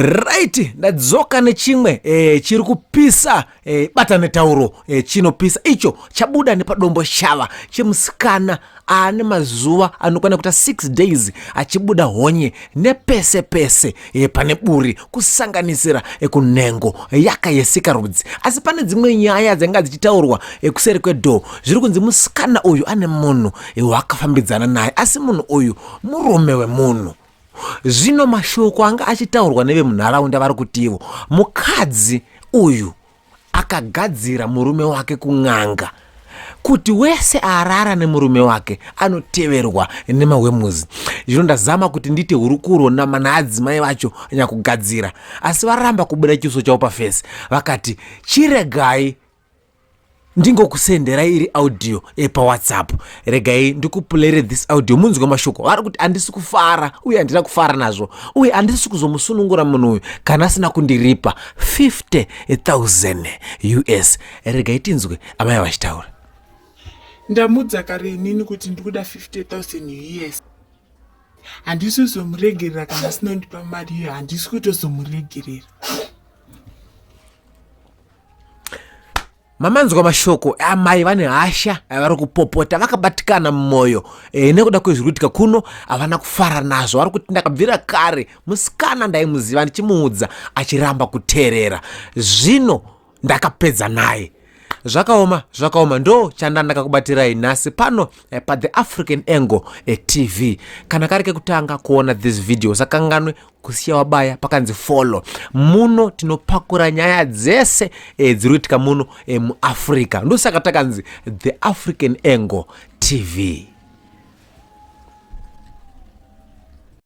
Right, ndadzoka nechimwe chiri kupisa bata netauro chinopisa icho chabuda nepadombo shava chemusikana ane mazuva anokwana kuita 6 days achibuda honye nepese pese pane buri kusanganisira kunhengo yakayesika rudzi. Asi pane dzimwe nyaya dzanga dzichitaurwa kuseri kwedho zviri kunzi musikana uyu ane munhu wakafambidzana naye, asi munhu uyu murume wemunhu. Zvino mashoko anga achitaurwa nevemunharaunda vari kutivo mukadzi uyu akagadzira murume wake kun'anga kuti wese arara nemurume wake anoteverwa nemawemuzi. Zvino ndazama kuti ndite hurukuro naadzimai vacho nyakugadzira, asi varamba kubuda chiso chavo pafesi vakati chiregai ndingokusendera iri audio paWhatsApp, regai ndikupulere this audio munzwe mashoko. Vari kuti handisi kufara uye handina kufara nazvo uye handisi kuzomusunungura munhu uyu kana asina kundiripa 50,000 US. Regai tinzwe amai vachitaura. Ndamudza kare inini kuti ndikuda 50,000 US. Handisi kuzomuregerera kana asinondipa mari iyo, handisi kutozomuregerera. Mamanzwa mashoko amai vane hasha vari kupopota vakabatikana mumwoyo nekuda kwezviruitika kuno havana kufara nazvo. Vari kuti ndakabvira kare musikana ndaimuziva ndichimuudza achiramba kuteerera, zvino ndakapedza naye. Zvakaoma ndo chandandaka kubatirai nhasi pano paThe African Angle TV. Kana kari kekutanga kuona this video sakanganwe kusiya wabaya pakanzi follow. Muno tinopakura nyaya dzese dziriitika muno muAfrica. Ndosaka takanzi The African Angle TV.